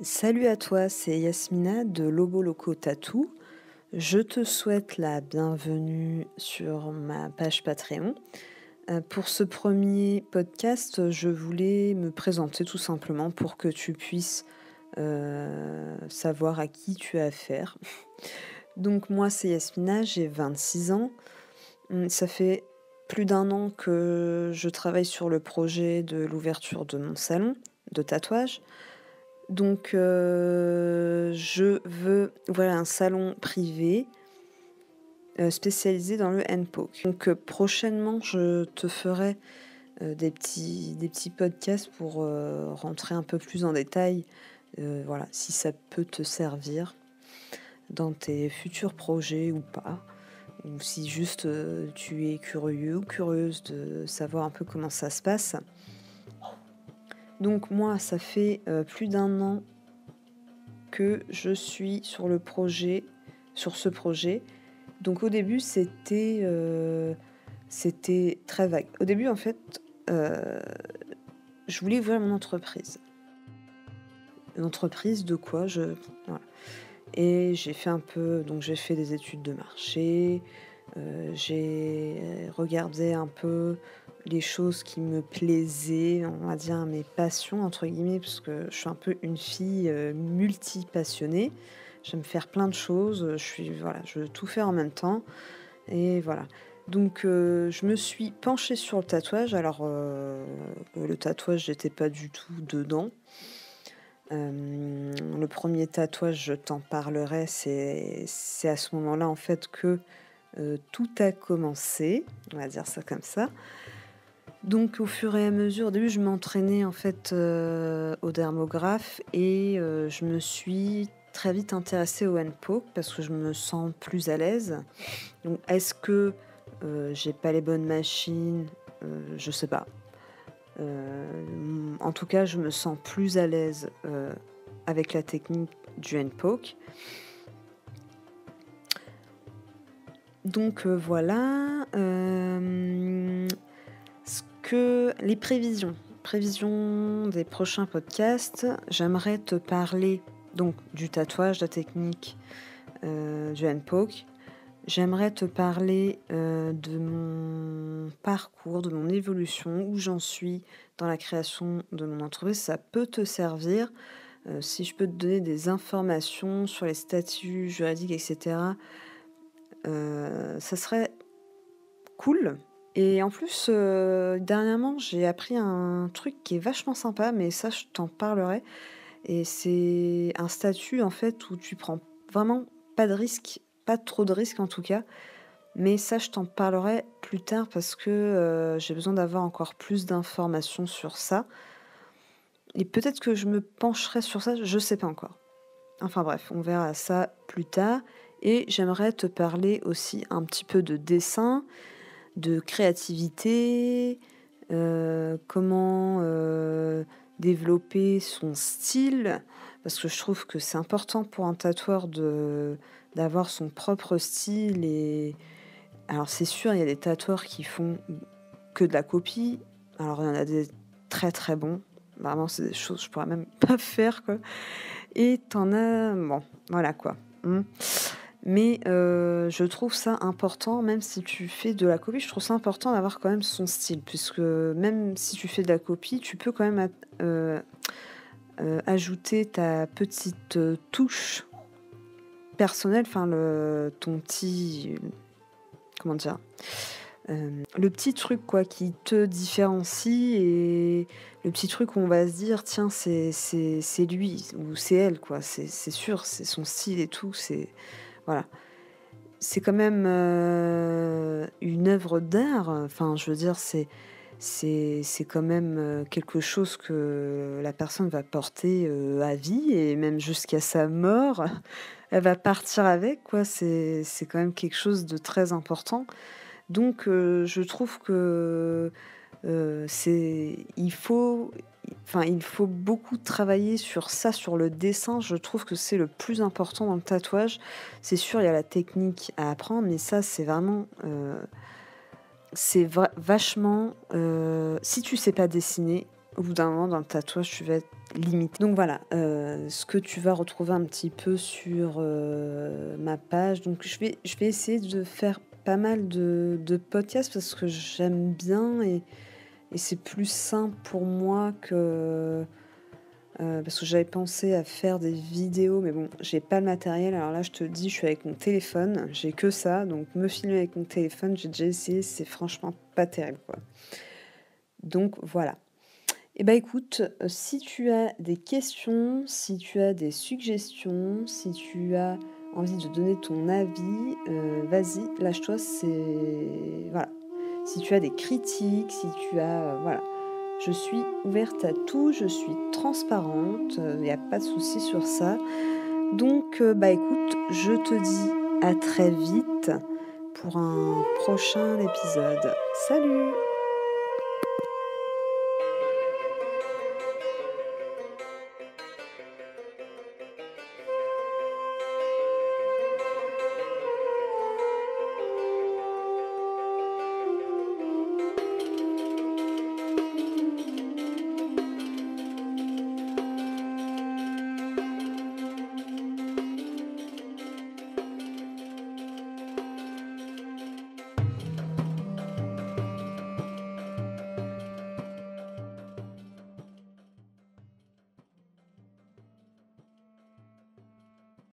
Salut à toi, c'est Yasmina de Lobo Loco Tattoo. Je te souhaite la bienvenue sur ma page Patreon. Pour ce premier podcast, je voulais me présenter tout simplement pour que tu puisses savoir à qui tu as affaire. Donc moi, c'est Yasmina, j'ai 26 ans. Ça fait plus d'un an que je travaille sur le projet de l'ouverture de mon salon de tatouage. Donc, je veux ouvrir un salon privé, spécialisé dans le handpoke. Donc, prochainement, je te ferai, des petits podcasts pour, rentrer un peu plus en détail, voilà, si ça peut te servir dans tes futurs projets ou pas. Ou si juste, tu es curieux ou curieuse de savoir un peu comment ça se passe. Donc moi, ça fait, plus d'un an que je suis sur ce projet. Donc au début, c'était très vague. Au début, en fait, heu, je voulais ouvrir mon entreprise. Une entreprise de quoi? Voilà, et j'ai fait des études de marché, j'ai regardé un peu les choses qui me plaisaient, on va dire «mes passions» entre guillemets, parce que je suis un peu une fille, multi-passionnée. J'aime faire plein de choses, je veux tout faire en même temps et voilà. Donc je me suis penchée sur le tatouage. Alors, le tatouage, j'étais pas du tout dedans. Le premier tatouage, je t'en parlerai, c'est à ce moment-là, en fait, que tout a commencé, on va dire ça comme ça. Donc au fur et à mesure, au début, je m'entraînais en fait, au dermographe et je me suis très vite intéressée au handpoke parce que je me sens plus à l'aise. Donc est-ce que, j'ai pas les bonnes machines? Je sais pas. En tout cas, je me sens plus à l'aise, avec la technique du handpoke. Donc voilà, ce que les prévisions des prochains podcasts, j'aimerais te parler donc du tatouage, de la technique, du handpoke. J'aimerais te parler, de mon parcours, de mon évolution, où j'en suis dans la création de mon entreprise. Ça peut te servir, si je peux te donner des informations sur les statuts juridiques et cetera, ça serait cool. Et en plus, dernièrement, j'ai appris un truc qui est vachement sympa, mais ça, je t'en parlerai. Et c'est un statut, en fait, où tu prends vraiment pas de risques, pas trop de risques en tout cas. Mais ça, je t'en parlerai plus tard parce que, j'ai besoin d'avoir encore plus d'informations sur ça. Et peut-être que je me pencherai sur ça, je sais pas encore. Enfin bref, on verra ça plus tard. Et j'aimerais te parler aussi un petit peu de dessin, de créativité, comment, développer son style. Parce que je trouve que c'est important pour un tatoueur d'avoir son propre style. Et alors c'est sûr, il y a des tatoueurs qui font que de la copie. Alors il y en a des très, très bons. Vraiment, c'est des choses que je pourrais même pas faire, quoi. Et t'en as bon, voilà, quoi. Mmh. Mais je trouve ça important, même si tu fais de la copie, je trouve ça important d'avoir quand même son style, puisque même si tu fais de la copie, tu peux quand même ajouter ta petite, touche personnelle, enfin ton petit, comment dire? Le petit truc quoi qui te différencie et le petit truc où on va se dire: «Tiens, c'est lui ou c'est elle quoi, c'est sûr, c'est son style et tout», voilà. C'est quand même, une œuvre d'art, enfin, je veux dire, c'est quand même, quelque chose que la personne va porter, à vie et même jusqu'à sa mort. Elle va partir avec, quoi. C'est quand même quelque chose de très important. Donc je trouve que, il faut beaucoup travailler sur ça, sur le dessin. Je trouve que c'est le plus important dans le tatouage. C'est sûr, il y a la technique à apprendre, mais ça, c'est vraiment, c'est vachement, si tu sais pas dessiner, au bout d'un moment, dans le tatouage, tu vas être limité. Donc voilà, ce que tu vas retrouver un petit peu sur, ma page. Donc je vais essayer de faire pas mal de podcasts parce que j'aime bien et c'est plus simple pour moi que, parce que j'avais pensé à faire des vidéos, mais bon, j'ai pas le matériel. Alors là, je te dis, je suis avec mon téléphone, j'ai que ça, donc me filmer avec mon téléphone, j'ai déjà essayé, c'est franchement pas terrible, quoi. Donc voilà. Et bah, écoute, si tu as des questions, si tu as des suggestions, si tu as envie de donner ton avis, vas-y, lâche-toi, c'est voilà. Si tu as des critiques, si tu as, voilà. Je suis ouverte à tout, je suis transparente, il y a pas de souci sur ça. Donc, bah, écoute, je te dis à très vite pour un prochain épisode. Salut!